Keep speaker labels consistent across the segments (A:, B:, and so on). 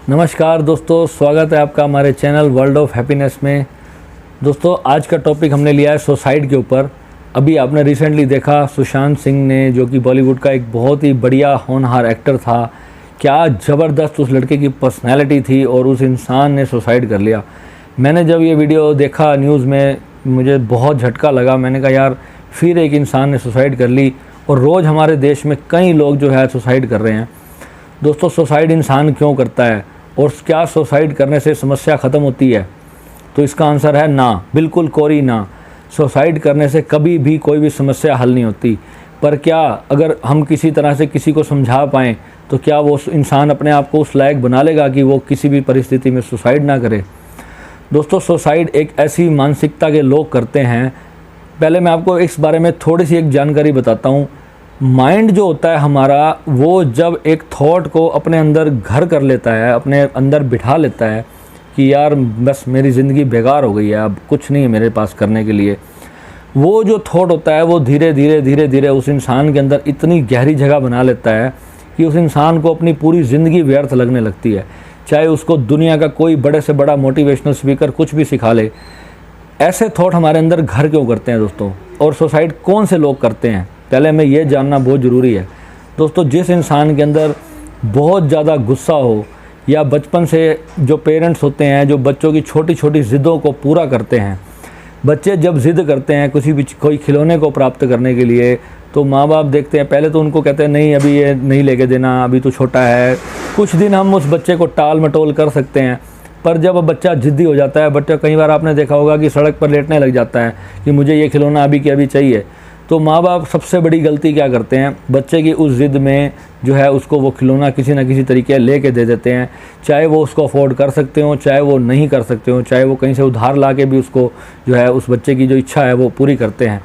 A: नमस्कार दोस्तों, स्वागत है आपका हमारे चैनल वर्ल्ड ऑफ हैप्पीनेस में। दोस्तों, आज का टॉपिक हमने लिया है सुसाइड के ऊपर। अभी आपने रिसेंटली देखा सुशांत सिंह ने, जो कि बॉलीवुड का एक बहुत ही बढ़िया होनहार एक्टर था, क्या ज़बरदस्त उस लड़के की पर्सनैलिटी थी और उस इंसान ने सुसाइड कर लिया। मैंने जब ये वीडियो देखा न्यूज़ में, मुझे बहुत झटका लगा। मैंने कहा यार, फिर एक इंसान ने सुसाइड कर ली और रोज़ हमारे देश में कई लोग जो है सुसाइड कर रहे हैं। दोस्तों, सुसाइड इंसान क्यों करता है और क्या सुसाइड करने से समस्या ख़त्म होती है? तो इसका आंसर है ना, बिल्कुल कोरी ना। सुसाइड करने से कभी भी कोई भी समस्या हल नहीं होती। पर क्या अगर हम किसी तरह से किसी को समझा पाएँ तो क्या वो इंसान अपने आप को उस लायक बना लेगा कि वो किसी भी परिस्थिति में सुसाइड ना करे? दोस्तों, सुसाइड एक ऐसी मानसिकता के लोग करते हैं। पहले मैं आपको इस बारे में थोड़ी सी एक जानकारी बताता हूँ। माइंड जो होता है हमारा, वो जब एक थॉट को अपने अंदर घर कर लेता है, अपने अंदर बिठा लेता है कि यार बस मेरी ज़िंदगी बेकार हो गई है, अब कुछ नहीं है मेरे पास करने के लिए, वो जो थॉट होता है वो धीरे धीरे उस इंसान के अंदर इतनी गहरी जगह बना लेता है कि उस इंसान को अपनी पूरी ज़िंदगी व्यर्थ लगने लगती है। चाहे उसको दुनिया का कोई बड़े से बड़ा मोटिवेशनल स्पीकर कुछ भी सिखा ले। ऐसे थॉट हमारे अंदर घर क्यों करते हैं दोस्तों? और सुसाइड कौन से लोग करते हैं, पहले हमें ये जानना बहुत ज़रूरी है। दोस्तों, जिस इंसान के अंदर बहुत ज़्यादा गुस्सा हो, या बचपन से जो पेरेंट्स होते हैं जो बच्चों की छोटी छोटी ज़िद्दों को पूरा करते हैं। बच्चे जब ज़िद करते हैं कोई खिलौने को प्राप्त करने के लिए, तो माँ बाप देखते हैं, पहले तो उनको कहते हैं नहीं अभी ये नहीं लेके देना, अभी तो छोटा है। कुछ दिन हम उस बच्चे को टाल मटोल कर सकते हैं, पर जब बच्चा ज़िद्दी हो जाता है, बच्चा कई बार आपने देखा होगा कि सड़क पर लेटने लग जाता है कि मुझे ये खिलौना अभी के अभी चाहिए। तो माँ बाप सबसे बड़ी गलती क्या करते हैं, बच्चे की उस ज़िद में जो है उसको वो खिलौना किसी न किसी तरीके लेके दे देते हैं। चाहे वो उसको अफोर्ड कर सकते हो, चाहे वो नहीं कर सकते हो, चाहे वो कहीं से उधार ला के भी उसको जो है उस बच्चे की जो इच्छा है वो पूरी करते हैं।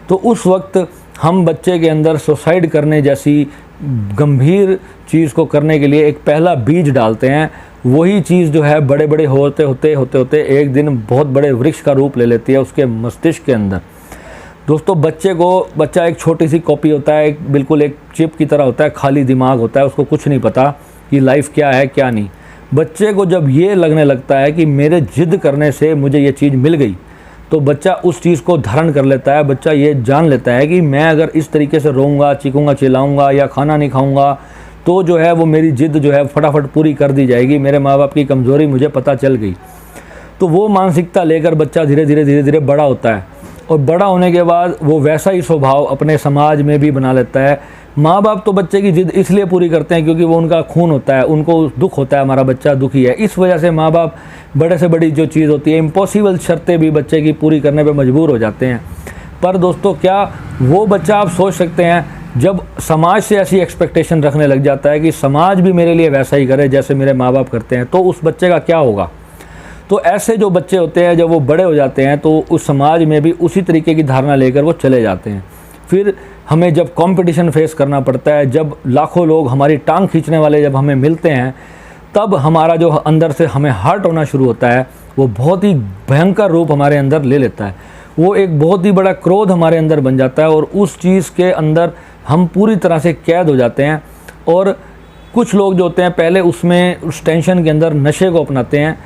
A: तो उस वक्त हम बच्चे के अंदर सुसाइड करने जैसी गंभीर चीज़ को करने के लिए एक पहला बीज डालते हैं। वही चीज़ जो है बड़े बड़े होते एक दिन बहुत बड़े वृक्ष का रूप ले लेती है उसके मस्तिष्क के अंदर। दोस्तों, बच्चा एक छोटी सी कॉपी होता है, बिल्कुल एक चिप की तरह होता है, खाली दिमाग होता है, उसको कुछ नहीं पता कि लाइफ क्या है क्या नहीं। बच्चे को जब ये लगने लगता है कि मेरे जिद करने से मुझे ये चीज़ मिल गई, तो बच्चा उस चीज़ को धारण कर लेता है। बच्चा ये जान लेता है कि मैं अगर इस तरीके से रोऊंगा, चीखूंगा, चिल्लाऊंगा या खाना नहीं खाऊंगा तो जो है वो मेरी जिद जो है फटाफट पूरी कर दी जाएगी, मेरे माँ बाप की कमज़ोरी मुझे पता चल गई। तो वो मानसिकता लेकर बच्चा धीरे धीरे बड़ा होता है, और बड़ा होने के बाद वो वैसा ही स्वभाव अपने समाज में भी बना लेता है। माँ बाप तो बच्चे की जिद इसलिए पूरी करते हैं क्योंकि वो उनका खून होता है, उनको दुख होता है हमारा बच्चा दुखी है। इस वजह से माँ बाप बड़े से बड़ी जो चीज़ होती है, इम्पॉसिबल शर्तें भी बच्चे की पूरी करने पे मजबूर हो जाते हैं। पर दोस्तों, क्या वो बच्चा, आप सोच सकते हैं, जब समाज से ऐसी एक्सपेक्टेशन रखने लग जाता है कि समाज भी मेरे लिए वैसा ही करे जैसे मेरे माँ बाप करते हैं, तो उस बच्चे का क्या होगा? तो ऐसे जो बच्चे होते हैं जब वो बड़े हो जाते हैं तो उस समाज में भी उसी तरीके की धारणा लेकर वो चले जाते हैं। फिर हमें जब कंपटीशन फेस करना पड़ता है, जब लाखों लोग हमारी टांग खींचने वाले जब हमें मिलते हैं, तब हमारा जो अंदर से हमें हर्ट होना शुरू होता है, वो बहुत ही भयंकर रूप हमारे अंदर ले लेता है। वो एक बहुत ही बड़ा क्रोध हमारे अंदर बन जाता है और उस चीज़ के अंदर हम पूरी तरह से कैद हो जाते हैं। और कुछ लोग जो होते हैं पहले उसमें उस टेंशन के अंदर नशे को अपनाते हैं,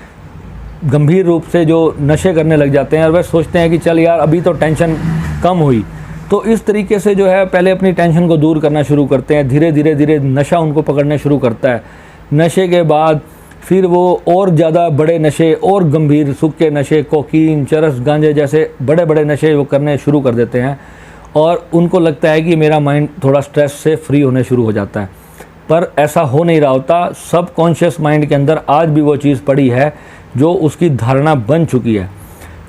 A: गंभीर रूप से जो नशे करने लग जाते हैं, और वह सोचते हैं कि चल यार अभी तो टेंशन कम हुई। तो इस तरीके से जो है पहले अपनी टेंशन को दूर करना शुरू करते हैं, धीरे धीरे नशा उनको पकड़ने शुरू करता है। नशे के बाद फिर वो और ज़्यादा बड़े नशे और गंभीर सूखे नशे, कोकीन, चरस, गांजे जैसे बड़े बड़े नशे वो करने शुरू कर देते हैं, और उनको लगता है कि मेरा माइंड थोड़ा स्ट्रेस से फ्री होने शुरू हो जाता है। पर ऐसा हो नहीं रहा होता। सबकॉन्शियस माइंड के अंदर आज भी वो चीज़ पड़ी है जो उसकी धारणा बन चुकी है।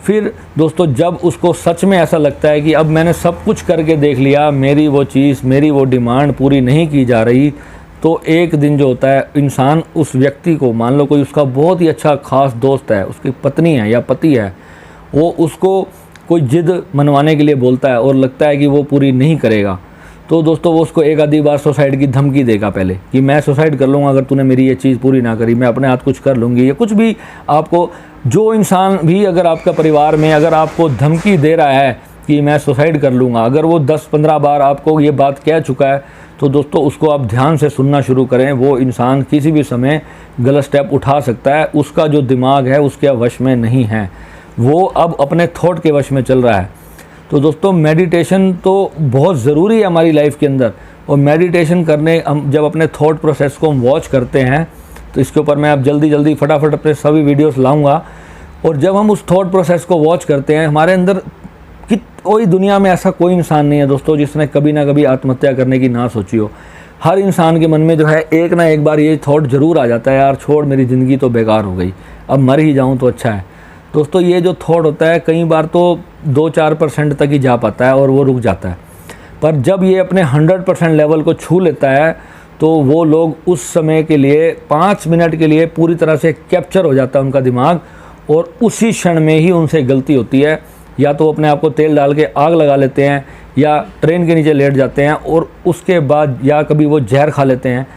A: फिर दोस्तों, जब उसको सच में ऐसा लगता है कि अब मैंने सब कुछ करके देख लिया, मेरी वो चीज़, मेरी वो डिमांड पूरी नहीं की जा रही, तो एक दिन जो होता है इंसान उस व्यक्ति को, मान लो कोई उसका बहुत ही अच्छा खास दोस्त है, उसकी पत्नी है या पति है, वो उसको कोई जिद मनवाने के लिए बोलता है और लगता है कि वो पूरी नहीं करेगा, तो दोस्तों वो उसको एक आधी बार सुसाइड की धमकी देगा पहले कि मैं सुसाइड कर लूँगा अगर तूने मेरी ये चीज़ पूरी ना करी, मैं अपने हाथ कुछ कर लूँगी, या कुछ भी। आपको जो इंसान भी अगर आपका परिवार में अगर आपको धमकी दे रहा है कि मैं सुसाइड कर लूँगा, अगर वो 10-15 बार आपको ये बात कह चुका है, तो दोस्तों उसको आप ध्यान से सुनना शुरू करें। वो इंसान किसी भी समय गलत स्टेप उठा सकता है, उसका जो दिमाग है उसके वश में नहीं है, वो अब अपने थॉट के वश में चल रहा है। तो दोस्तों मेडिटेशन तो बहुत ज़रूरी है हमारी लाइफ के अंदर, और मेडिटेशन करने हम जब अपने थॉट प्रोसेस को हम वॉच करते हैं, तो इसके ऊपर मैं अब जल्दी फटाफट अपने सभी वीडियोस लाऊंगा। और जब हम उस थॉट प्रोसेस को वॉच करते हैं, हमारे अंदर कि कोई दुनिया में ऐसा कोई इंसान नहीं है दोस्तों जिसने कभी ना कभी आत्महत्या करने की ना सोची हो। हर इंसान के मन में जो है एक ना एक बार ये थॉट ज़रूर आ जाता है, यार छोड़, मेरी ज़िंदगी तो बेकार हो गई, अब मर ही जाऊँ तो अच्छा है। दोस्तों ये जो थॉट होता है कई बार तो 2-4% तक ही जा पाता है और वो रुक जाता है, पर जब ये अपने 100% लेवल को छू लेता है तो वो लोग उस समय के लिए 5 मिनट के लिए पूरी तरह से कैप्चर हो जाता है उनका दिमाग, और उसी क्षण में ही उनसे गलती होती है। या तो अपने आप को तेल डाल के आग लगा लेते हैं, या ट्रेन के नीचे लेट जाते हैं, और उसके बाद या कभी वो जहर खा लेते हैं।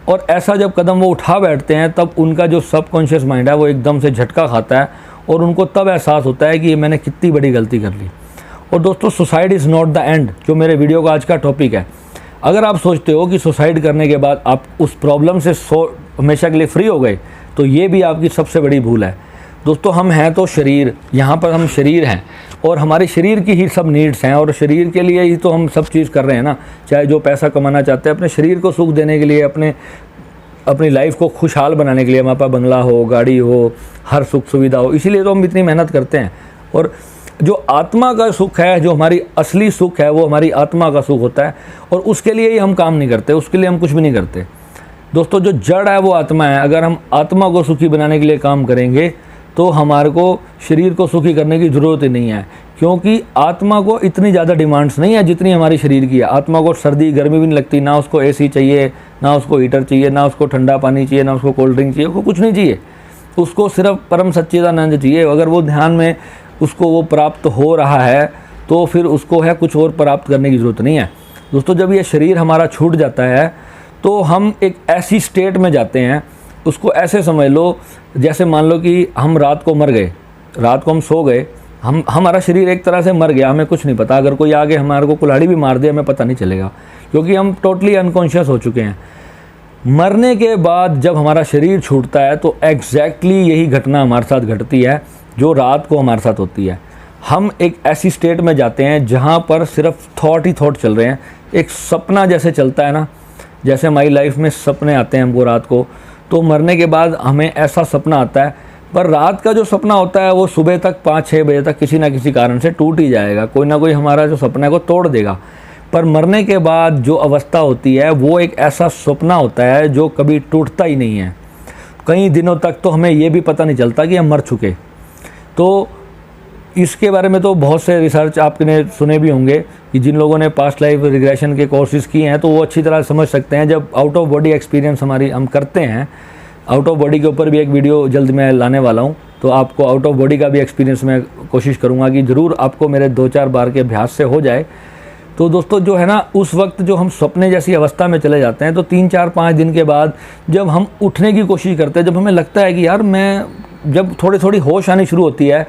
A: और ऐसा जब कदम वो उठा बैठते हैं तब उनका जो सबकॉन्शियस माइंड है वो एकदम से झटका खाता है, और उनको तब एहसास होता है कि ये मैंने कितनी बड़ी गलती कर ली। और दोस्तों suicide is not the end, जो मेरे वीडियो का आज का टॉपिक है। अगर आप सोचते हो कि सुसाइड करने के बाद आप उस प्रॉब्लम से हमेशा के लिए फ्री हो गए, तो ये भी आपकी सबसे बड़ी भूल है। दोस्तों हम हैं तो शरीर, यहाँ पर हम शरीर हैं, और हमारे शरीर की ही सब नीड्स हैं, और शरीर के लिए ही तो हम सब चीज़ कर रहे हैं ना। चाहे जो पैसा कमाना चाहते हैं, अपने शरीर को सुख देने के लिए, अपनी लाइफ को खुशहाल बनाने के लिए, हमारे पास बंगला हो, गाड़ी हो, हर सुख सुविधा हो, इसीलिए तो हम इतनी मेहनत करते हैं। और जो आत्मा का सुख है, जो हमारी असली सुख है, वो हमारी आत्मा का सुख होता है, और उसके लिए ही हम काम नहीं करते, उसके लिए हम कुछ भी नहीं करते। दोस्तों जो जड़ है वो आत्मा है। अगर हम आत्मा को सुखी बनाने के लिए काम करेंगे तो हमारे को शरीर को सुखी करने की ज़रूरत ही नहीं है, क्योंकि आत्मा को इतनी ज़्यादा डिमांड्स नहीं है जितनी हमारी शरीर की है। आत्मा को सर्दी गर्मी भी नहीं लगती, ना उसको एसी चाहिए, ना उसको हीटर चाहिए, ना उसको ठंडा पानी चाहिए, ना उसको कोल्ड ड्रिंक चाहिए, उसको कुछ नहीं चाहिए। उसको सिर्फ परम सच्चिदानंद चाहिए। अगर वो ध्यान में उसको वो प्राप्त हो रहा है तो फिर उसको है कुछ और प्राप्त करने की ज़रूरत नहीं है। दोस्तों जब ये शरीर हमारा छूट जाता है तो हम एक ऐसी स्टेट में जाते हैं, उसको ऐसे समझ लो जैसे मान लो कि हम रात को मर गए, रात को हम सो गए, हमारा शरीर एक तरह से मर गया, हमें कुछ नहीं पता। अगर कोई आगे हमारे को कुल्हाड़ी भी मार दे हमें पता नहीं चलेगा, क्योंकि हम टोटली अनकॉन्शियस हो चुके हैं। मरने के बाद जब हमारा शरीर छूटता है तो एग्जैक्टली यही घटना हमारे साथ घटती है जो रात को हमारे साथ होती है। हम एक ऐसी स्टेट में जाते हैं जहाँ पर सिर्फ थॉट ही थॉट चल रहे हैं। एक सपना जैसे चलता है ना, जैसे हमारी लाइफ में सपने आते हैं हमको रात को, तो मरने के बाद हमें ऐसा सपना आता है। पर रात का जो सपना होता है वो सुबह तक 5-6 बजे तक किसी ना किसी कारण से टूट ही जाएगा, कोई ना कोई हमारा जो सपना है को तोड़ देगा। पर मरने के बाद जो अवस्था होती है वो एक ऐसा सपना होता है जो कभी टूटता ही नहीं है। कई दिनों तक तो हमें ये भी पता नहीं चलता कि हम मर चुके। तो इसके बारे में तो बहुत से रिसर्च आपने सुने भी होंगे कि जिन लोगों ने पास्ट लाइफ रिग्रेशन के कोर्सेज़ किए हैं तो वो अच्छी तरह समझ सकते हैं। जब आउट ऑफ बॉडी एक्सपीरियंस हम करते हैं, आउट ऑफ बॉडी के ऊपर भी एक वीडियो जल्द मैं लाने वाला हूँ, तो आपको आउट ऑफ बॉडी का भी एक्सपीरियंस मैं कोशिश करूँगा कि ज़रूर आपको मेरे 2-4 बार के अभ्यास से हो जाए। तो दोस्तों जो है ना, उस वक्त जो हम सपने जैसी अवस्था में चले जाते हैं, तो 3-4-5 दिन के बाद जब हम उठने की कोशिश करते हैं, जब हमें लगता है कि यार मैं, जब थोड़ी होश आनी शुरू होती है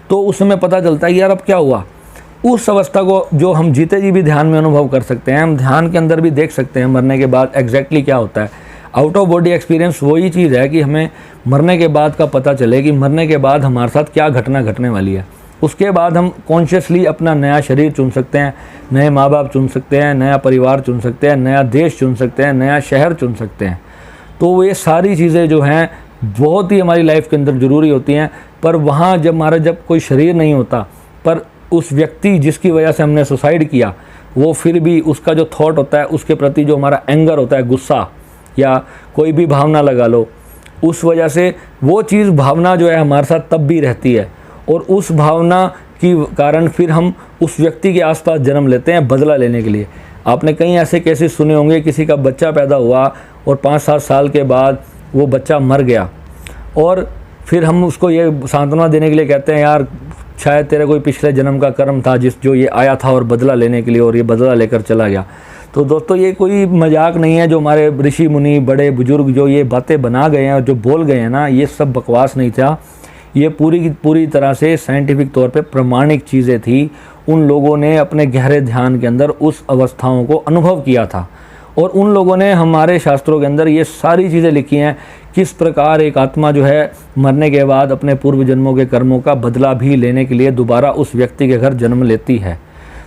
A: तो उस समय पता चलता है कि यार अब क्या हुआ। उस अवस्था को जो हम जीते जी भी ध्यान में अनुभव कर सकते हैं, हम ध्यान के अंदर भी देख सकते हैं मरने के बाद एग्जैक्टली क्या होता है। आउट ऑफ बॉडी एक्सपीरियंस वही चीज़ है कि हमें मरने के बाद का पता चले कि मरने के बाद हमारे साथ क्या घटना घटने वाली है। उसके बाद हम कॉन्शियसली अपना नया शरीर चुन सकते हैं, नए माँ बाप चुन सकते हैं, नया परिवार चुन सकते हैं, नया देश चुन सकते हैं, नया शहर चुन सकते हैं। तो ये सारी चीज़ें जो हैं बहुत ही हमारी लाइफ के अंदर ज़रूरी होती हैं। पर वहाँ जब कोई शरीर नहीं होता, पर उस व्यक्ति जिसकी वजह से हमने सुसाइड किया, वो फिर भी उसका जो थॉट होता है, उसके प्रति जो हमारा एंगर होता है, गुस्सा या कोई भी भावना लगा लो, उस वजह से वो चीज़ भावना जो है हमारे साथ तब भी रहती है। और उस भावना की कारण फिर हम उस व्यक्ति के आसपास जन्म लेते हैं बदला लेने के लिए। आपने कई ऐसे केसेस सुने होंगे, किसी का बच्चा पैदा हुआ और 5-7 साल के बाद वो बच्चा मर गया, और फिर हम उसको ये सांत्वना देने के लिए कहते हैं यार शायद तेरे कोई पिछले जन्म का कर्म था जो ये आया था और बदला लेने के लिए, और ये बदला लेकर चला गया। तो दोस्तों ये कोई मजाक नहीं है। जो हमारे ऋषि मुनि बड़े बुजुर्ग जो ये बातें बना गए हैं और जो बोल गए हैं ना, ये सब बकवास नहीं था। ये पूरी तरह से साइंटिफिक तौर पे प्रमाणिक चीज़ें थी। उन लोगों ने अपने गहरे ध्यान के अंदर उस अवस्थाओं को अनुभव किया था, और उन लोगों ने हमारे शास्त्रों के अंदर ये सारी चीज़ें लिखी हैं किस प्रकार एक आत्मा जो है मरने के बाद अपने पूर्व जन्मों के कर्मों का बदला भी लेने के लिए दोबारा उस व्यक्ति के घर जन्म लेती है।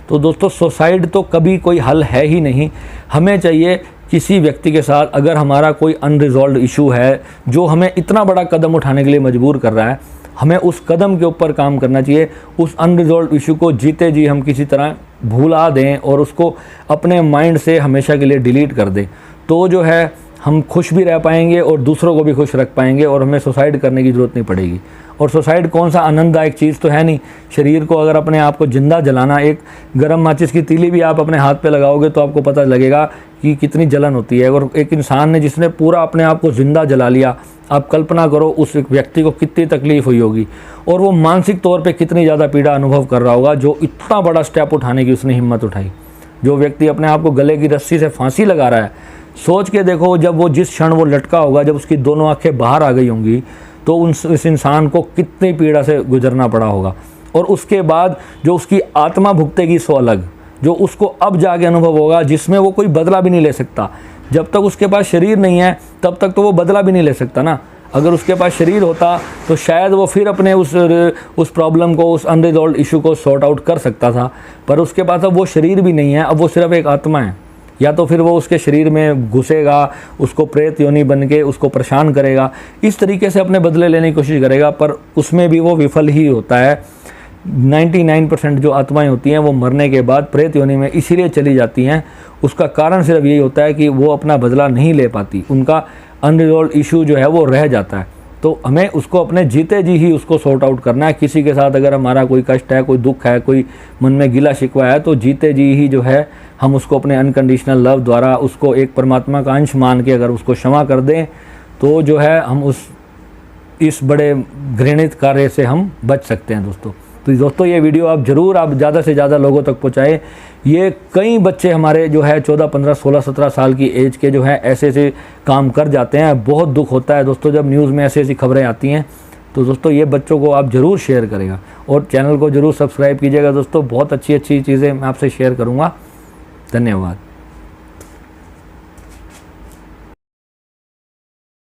A: तो दोस्तों सुसाइड तो कभी कोई हल है ही नहीं। हमें चाहिए किसी व्यक्ति के साथ अगर हमारा कोई अनरिजॉल्व इशू है जो हमें इतना बड़ा कदम उठाने के लिए मजबूर कर रहा है, हमें उस कदम के ऊपर काम करना चाहिए। उस अनरिजॉल्व इशू को जीते जी हम किसी तरह भुला दें और उसको अपने माइंड से हमेशा के लिए डिलीट कर दें, तो जो है हम खुश भी रह पाएंगे और दूसरों को भी खुश रख पाएंगे और हमें सुसाइड करने की ज़रूरत नहीं पड़ेगी। और सुसाइड कौन सा आनंददायक चीज़ तो है नहीं। शरीर को अगर अपने आप को जिंदा जलाना, एक गर्म माचिस की तीली भी आप अपने हाथ पे लगाओगे तो आपको पता लगेगा कि कितनी जलन होती है। और एक इंसान ने जिसने पूरा अपने आप को ज़िंदा जला लिया, आप कल्पना करो उस व्यक्ति को कितनी तकलीफ़ हुई होगी और वो मानसिक तौर पर कितनी ज़्यादा पीड़ा अनुभव कर रहा होगा जो इतना बड़ा स्टेप उठाने की उसने हिम्मत उठाई। जो व्यक्ति अपने आप को गले की रस्सी से फांसी लगा रहा है, सोच के देखो जब वो जिस क्षण वो लटका होगा, जब उसकी दोनों आंखें बाहर आ गई होंगी, तो उस इंसान को कितनी पीड़ा से गुजरना पड़ा होगा। और उसके बाद जो उसकी आत्मा भुगतेगी सो अलग, जो उसको अब जाके अनुभव होगा, जिसमें वो कोई बदला भी नहीं ले सकता। जब तक उसके पास शरीर नहीं है तब तक तो वो बदला भी नहीं ले सकता ना। अगर उसके पास शरीर होता तो शायद वो फिर अपने उस प्रॉब्लम को, उस अनरिजॉल्व इशू को सॉर्ट आउट कर सकता था, पर उसके पास अब वो शरीर भी नहीं है। अब वो सिर्फ एक आत्मा है। या तो फिर वो उसके शरीर में घुसेगा, उसको प्रेत योनि बन के उसको परेशान करेगा, इस तरीके से अपने बदले लेने की कोशिश करेगा, पर उसमें भी वो विफल ही होता है। 99% जो आत्माएं होती हैं वो मरने के बाद प्रेत योनि में इसीलिए चली जाती हैं। उसका कारण सिर्फ यही होता है कि वो अपना बदला नहीं ले पाती, उनका अनरिजॉल्व इशू जो है वो रह जाता है। तो हमें उसको अपने जीते जी ही उसको सॉर्ट आउट करना है। किसी के साथ अगर हमारा कोई कष्ट है, कोई दुख है, कोई मन में गिला शिकवा है, तो जीते जी ही जो है हम उसको अपने अनकंडीशनल लव द्वारा उसको एक परमात्मा का अंश मान के अगर उसको क्षमा कर दें तो जो है हम इस बड़े घृणित कार्य से हम बच सकते हैं दोस्तों। तो दोस्तों ये वीडियो आप ज़्यादा से ज़्यादा लोगों तक पहुँचाएँ। ये कई बच्चे हमारे जो है 14, 15, 16, 17 साल की एज के जो है ऐसे काम कर जाते हैं। बहुत दुख होता है दोस्तों जब न्यूज़ में ऐसी खबरें आती हैं। तो दोस्तों ये बच्चों को आप ज़रूर शेयर करेगा और चैनल को ज़रूर सब्सक्राइब कीजिएगा दोस्तों। बहुत अच्छी चीज़ें मैं आपसे शेयर करूँगा। धन्यवाद।